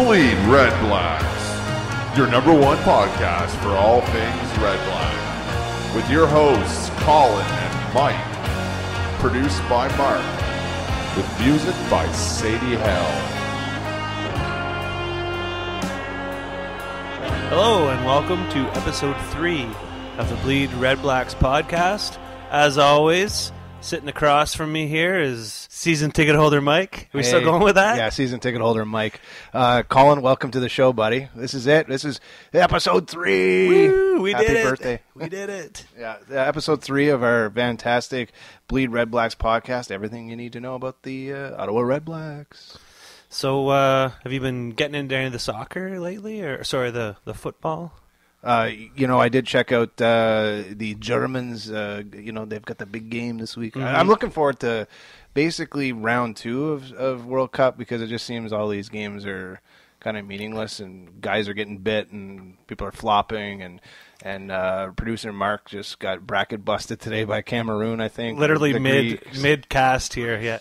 Bleed Red Blacks, your number one podcast for all things Red Black. With your hosts, Colin and Mike. Produced by Mark. With music by Sadie Hell. Hello and welcome to episode 3 of the BleedRedBlacks podcast. As always, sitting across from me here is season ticket holder Mike. Are we still going with that? Yeah, season ticket holder Mike. Colin, welcome to the show, buddy. This is it. This is episode 3. Woo, we Happy did it. birthday. We did it. Yeah, episode 3 of our fantastic Bleed Red Blacks podcast. Everything you need to know about the Ottawa Redblacks. So, have you been getting into any of the soccer lately? Or sorry, the football? I did check out the Germans. They've got the big game this week. Mm-hmm. I'm looking forward to basically round 2 of World Cup because it just seems all these games are kind of meaningless and guys are getting bit and people are flopping and producer Mark just got bracket busted today by Cameroon, I think. Literally mid cast here, yeah.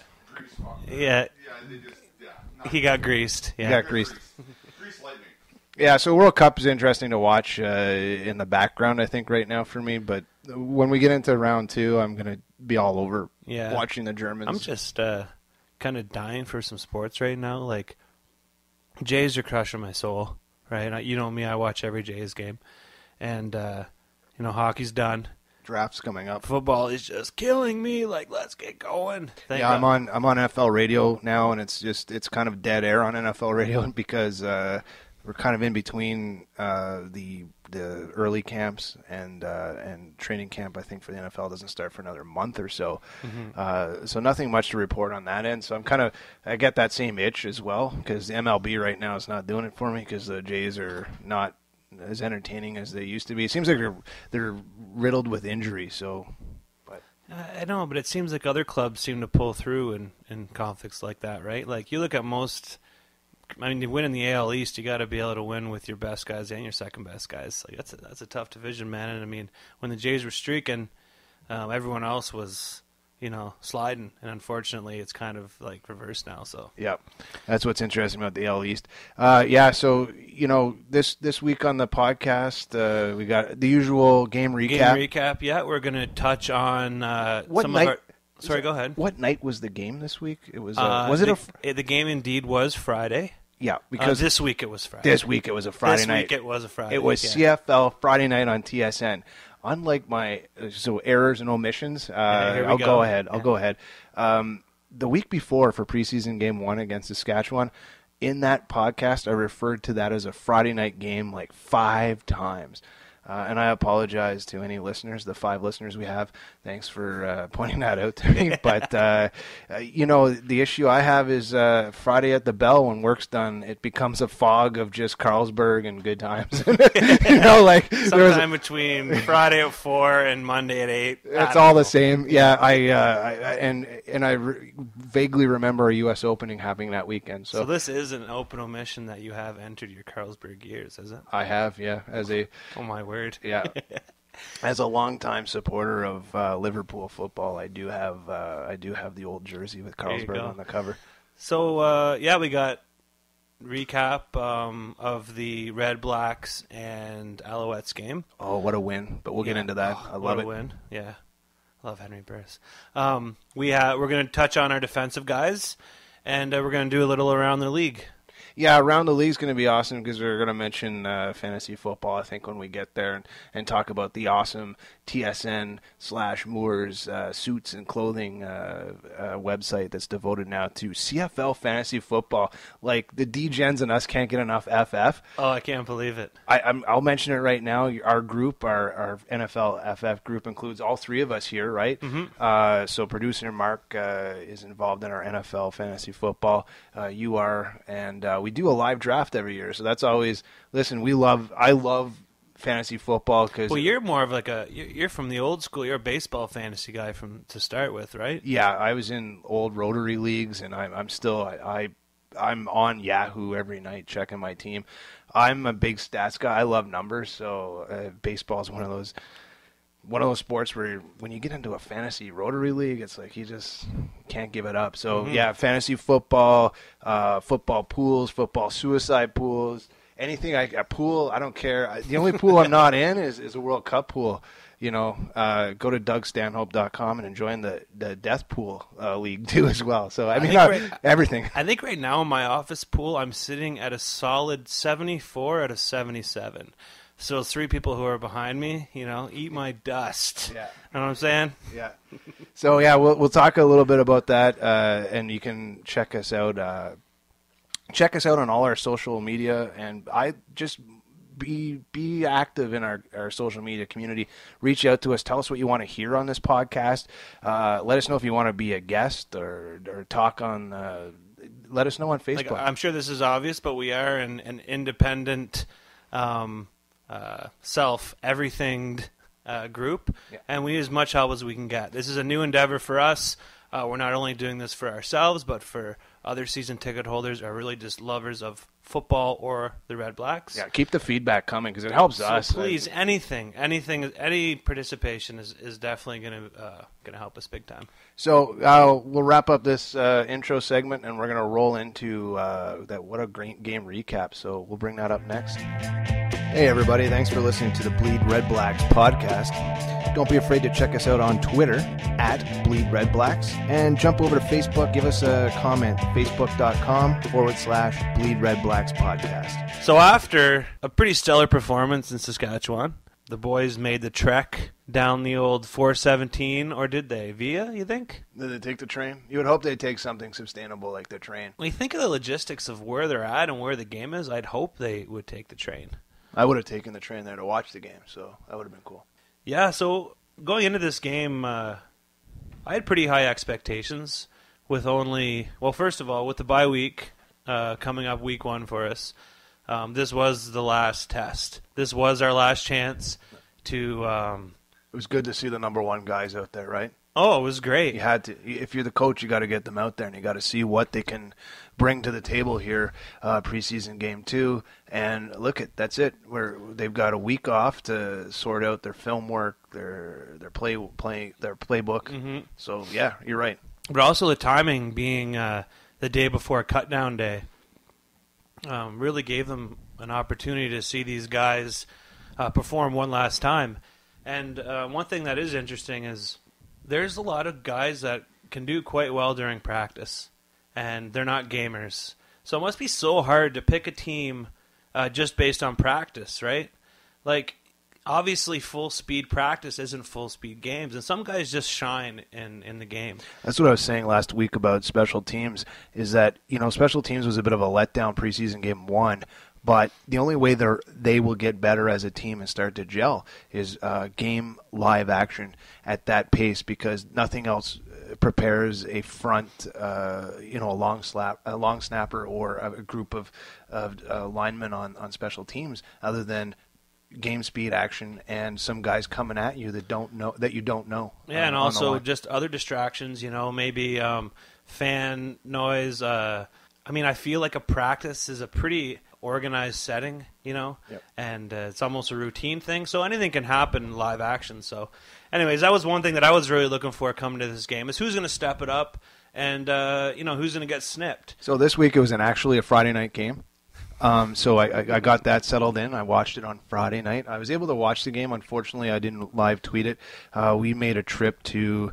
Yeah. He got greased. Yeah. He got greased. Yeah, so World Cup is interesting to watch in the background, I think, right now for me. But when we get into round 2, I'm going to be all over watching the Germans. I'm just kind of dying for some sports right now. Like, Jays are crushing my soul, right? You know me, I watch every Jays game. And, hockey's done. Draft's coming up. Football is just killing me. Like, let's get going. I'm on NFL radio now, and it's kind of dead air on NFL radio because we're kind of in between the early camps and training camp. I think for the NFL doesn't start for another month or so. Mm-hmm. So nothing much to report on that end. So I get that same itch as well because the MLB right now is not doing it for me because the Jays are not as entertaining as they used to be. It seems like they're riddled with injury. So, but I know, but it seems like other clubs seem to pull through in conflicts like that, right? Like you look at to win in the AL East, you got to be able to win with your best guys and your second best guys. Like that's a tough division, man. And I mean, when the Jays were streaking, everyone else was, sliding, and unfortunately, it's kind of like reversed now. So yeah, that's what's interesting about the AL East. So this week on the podcast, we got the usual game recap. Yeah, we're gonna touch on some of our. Sorry, go ahead. What night was the game this week? It was. The game indeed was Friday. Yeah, because this week it was Friday. This week it was a Friday night. This week it was a Friday. It was CFL Friday night on TSN. Unlike my errors and omissions, I'll go ahead. The week before for preseason game 1 against Saskatchewan, in that podcast I referred to that as a Friday night game like 5 times. And I apologize to any listeners, the 5 listeners we have. Thanks for pointing that out to me. But, the issue I have is Friday at the Bell, when work's done, it becomes a fog of just Carlsberg and good times. Sometime between Friday at 4 and Monday at 8. It's all the same. Yeah, I vaguely remember a U.S. opening happening that weekend. So this is an open omission that you have entered your Carlsberg years, is it? I have, yeah. Oh, my word. Yeah. As a longtime supporter of Liverpool football, I do have the old jersey with Carlsberg on the cover. So we got recap of the Red Blacks and Alouettes game. Oh, what a win! But we'll get into that. I love it. What a win! Yeah, love Henry Burris. We're going to touch on our defensive guys, and we're going to do a little around the league. Yeah, around the league is going to be awesome because we're going to mention fantasy football, I think, when we get there and talk about the awesome TSN/Moores suits and clothing website that's devoted now to CFL fantasy football. Like, the D-Gens and us can't get enough FF. Oh, I can't believe it. I'll mention it right now. Our group, our NFL FF group, includes all 3 of us here, right? Mm-hmm. So producer Mark is involved in our NFL fantasy football. You are, and we do a live draft every year. So that's always, I love fantasy football because you're more of you're from the old school. You're a baseball fantasy guy to start with, right? Yeah, I was in old Rotary leagues, and I'm on Yahoo every night checking my team. I'm a big stats guy. I love numbers, so baseball is one of those one of those sports where when you get into a fantasy rotary league, it's like you just can't give it up. So, fantasy football, football pools, football suicide pools, anything. A pool, I don't care. The only pool I'm not in is a World Cup pool. Go to DougStanhope.com and join the Death Pool League too as well. So, everything. I think right now in my office pool, I'm sitting at a solid 74 out of 77. So 3 people who are behind me, eat my dust. Yeah. Know what I'm saying? Yeah. So, we'll talk a little bit about that, and you can check us out. Check us out on all our social media, and I just be active in our social media community. Reach out to us. Tell us what you want to hear on this podcast. Let us know if you want to be a guest or talk on. Let us know on Facebook. I'm sure this is obvious, but we are an independent. Everything group, and we need as much help as we can get. This is a new endeavor for us. We're not only doing this for ourselves, but for other season ticket holders or really just lovers of football or the Red Blacks. Yeah, keep the feedback coming because it helps us. Please, any participation is definitely going to help us big time. So we'll wrap up this intro segment, and we're going to roll into that. What a great game recap. So we'll bring that up next. Hey everybody, thanks for listening to the BleedRedBlacks podcast. Don't be afraid to check us out on Twitter at BleedRedBlacks and jump over to Facebook, give us a comment, facebook.com/BleedRedBlacks podcast. So after a pretty stellar performance in Saskatchewan, the boys made the trek down the old 417, or did they? Via, you think? Did they take the train? You would hope they'd take something sustainable like the train. When you think of the logistics of where they're at and where the game is, I'd hope they would take the train. I would have taken the train there to watch the game, so that would have been cool. Yeah, so going into this game, I had pretty high expectations with first of all, with the bye week coming up week 1 for us, this was the last test. This was our last chance to... It was good to see the number 1 guys out there, right? Oh, it was great. You had to. If you're the coach, you got to get them out there, and you got to see what they can bring to the table here, preseason game 2. And that's it. They've got a week off to sort out their film work, their playbook. Mm-hmm. So yeah, you're right. But also the timing being the day before cut down day really gave them an opportunity to see these guys perform one last time. And one thing that is interesting is there's a lot of guys that can do quite well during practice, and they're not gamers. So it must be so hard to pick a team just based on practice, right? Like, obviously full-speed practice isn't full-speed games, and some guys just shine in the game. That's what I was saying last week about special teams, is that, special teams was a bit of a letdown preseason game 1, but the only way they will get better as a team and start to gel is game live action at that pace, because nothing else prepares a front, a long snapper or a group of linemen on special teams other than game speed action and some guys coming at you that you don't know. Yeah, and also just other distractions. Maybe fan noise. I feel like a practice is a pretty organized setting, yep. And it's almost a routine thing, so anything can happen in live action. So anyways, that was one thing that I was really looking for coming to this game, is who's going to step it up and who's going to get snipped. So this week it was actually a Friday night game. So I got that settled in. I watched it on Friday night. I was able to watch the game. Unfortunately, I didn't live tweet it. We made a trip to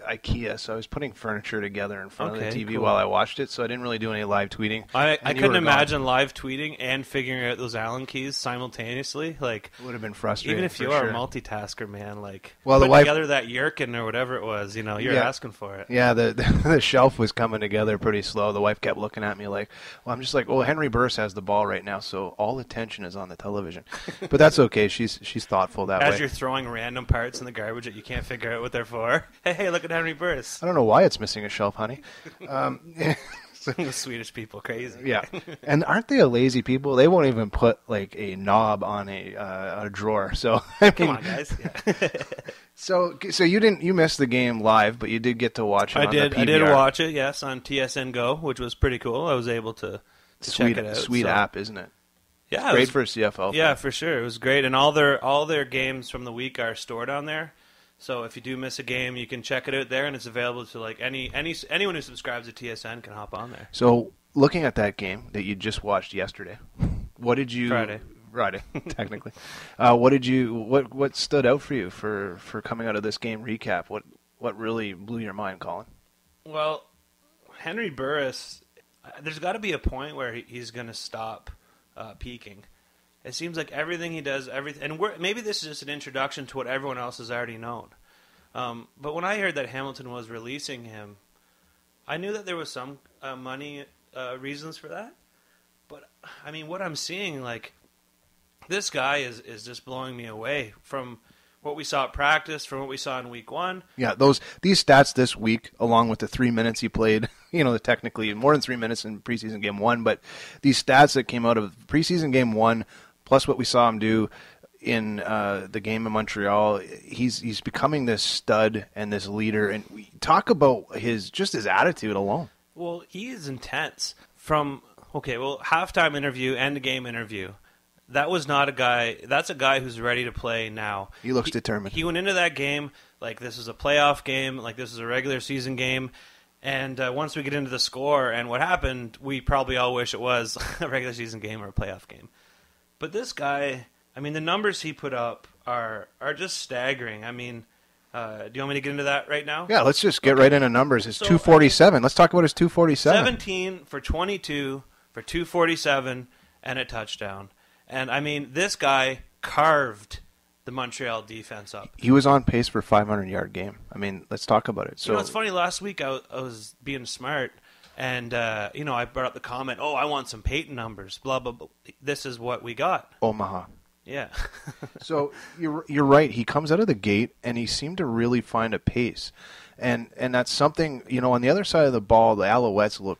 IKEA, so I was putting furniture together in front of the TV while I watched it, so I didn't really do any live tweeting. I couldn't imagine live tweeting and figuring out those Allen keys simultaneously. Like, it would have been frustrating. Even if you are a multitasker, man, together that Yerkin or whatever it was, you're asking for it. Yeah, the shelf was coming together pretty slow. The wife kept looking at me like, I'm just like, Henry Burris has the ball right now, so all attention is on the television. But that's okay. She's thoughtful that way. As you're throwing random parts in the garbage that you can't figure out what they're for. Hey, look at Henry Burris. I don't know why it's missing a shelf, honey. The Swedish people, crazy. Yeah, and aren't they a lazy people? They won't even put like a knob on a drawer. So come on, guys. Yeah. So you missed the game live, but you did get to watch it. I did watch it. Yes, on TSN Go, which was pretty cool. I was able to check it out. Sweet app, isn't it? Yeah, great for a CFL. Yeah, for sure. It was great, and all their games from the week are stored on there. So if you do miss a game, you can check it out there, and it's available to like anyone who subscribes to TSN can hop on there. So looking at that game that you just watched yesterday, what did you Friday technically? What stood out for you for coming out of this game recap? What really blew your mind, Colin? Well, Henry Burris, there's got to be a point where he's going to stop peaking. It seems like everything he does, and maybe this is just an introduction to what everyone else has already known. But when I heard that Hamilton was releasing him, I knew that there was some money reasons for that. But I mean, what I'm seeing, like, this guy is just blowing me away from what we saw at practice, from what we saw in week 1. Yeah, these stats this week, along with the 3 minutes he played, technically more than 3 minutes in preseason game 1, but these stats that came out of preseason game 1, plus what we saw him do in the game in Montreal, he's becoming this stud and this leader. And we talk about his attitude alone. Well, he is intense. Halftime interview, end of game interview. That was not a guy. That's a guy who's ready to play now. He looks determined. He went into that game like this is a playoff game, like this is a regular season game. And once we get into the score and what happened, we probably all wish it was a regular season game or a playoff game. But this guy, I mean, the numbers he put up are just staggering. I mean, do you want me to get into that right now? Yeah, let's just get right into numbers. It's 247. Let's talk about his 247. 17 for 22 for 247 and a touchdown. And, I mean, this guy carved the Montreal defense up. He was on pace for a 500-yard game. I mean, let's talk about it. So it's funny. Last week I was being smart, and, I brought up the comment, I want some Peyton numbers, blah, blah, blah. This is what we got. Omaha. Yeah. So you're right. He comes out of the gate, and he seemed to really find a pace. And that's something, on the other side of the ball, the Alouettes look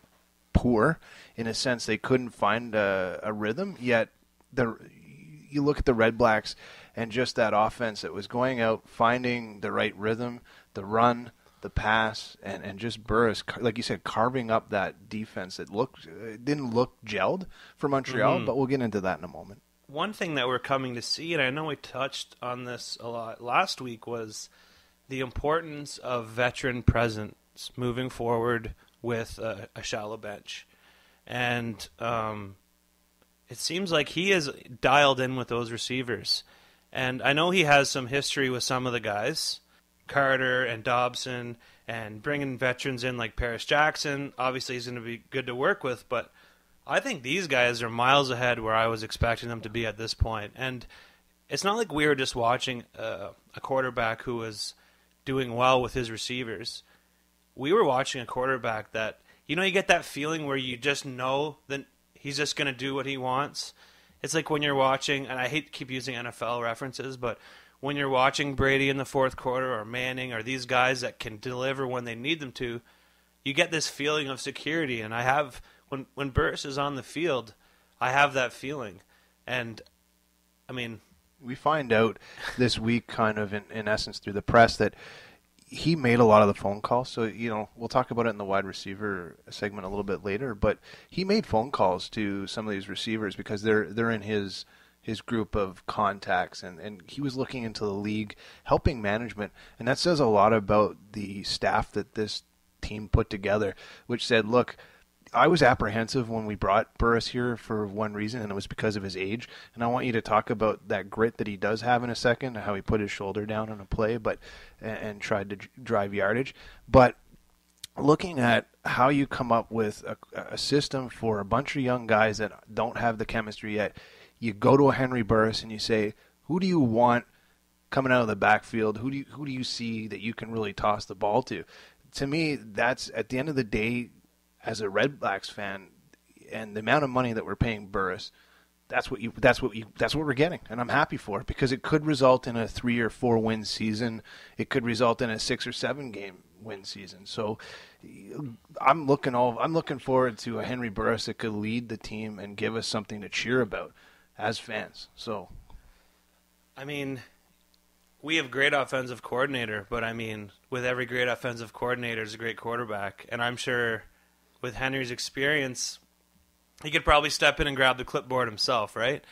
poor in a sense. They couldn't find a rhythm, yet you look at the Redblacks and just that offense that was going out, finding the right rhythm, the run, the pass, and just Burris, like you said, carving up that defense that didn't look gelled for Montreal, but we'll get into that in a moment. One thing that we're coming to see, and I know we touched on this a lot last week, was the importance of veteran presence moving forward with a shallow bench. And it seems like he is dialed in with those receivers. And I know he has some history with some of the guys, Carter and Dobson, and bringing veterans in like Paris Jackson. Obviously, he's going to be good to work with, but I think these guys are miles ahead where I was expecting them to be at this point. And it's not like we were just watching a quarterback who was doing well with his receivers. We were watching a quarterback that, you get that feeling where you just know that he's just going to do what he wants. It's like when you're watching, and I hate to keep using NFL references, but when you're watching Brady in the fourth quarter or Manning or these guys that can deliver when they need them to, you get this feeling of security. And I have, when Burris is on the field, I have that feeling. And, I mean... We find out this week kind of in essence through the press that he made a lot of the phone calls. So, we'll talk about it in the wide receiver segment a little bit later, but he made phone calls to some of these receivers because they're in his group of contacts, and he was looking into the league, helping management, and that says a lot about the staff that this team put together, which said, look, I was apprehensive when we brought Burris here for one reason, and it was because of his age. And I want you to talk about that grit that he does have in a second, how he put his shoulder down on a play, and tried to drive yardage. But looking at how you come up with a system for a bunch of young guys that don't have the chemistry yet, you go to a Henry Burris and you say, who do you want coming out of the backfield? Who do you see that you can really toss the ball to? To me, that's at the end of the day, as a Redblacks fan, and the amount of money that we're paying Burris, that's what we're getting, and I'm happy for it because it could result in a 3 or 4 win season. It could result in a 6 or 7 game win season. So I'm looking forward to a Henry Burris that could lead the team and give us something to cheer about as fans. So, I mean, we have great offensive coordinator, but I mean, with every great offensive coordinator is a great quarterback, and I'm sure with Henry's experience, he could probably step in and grab the clipboard himself, right?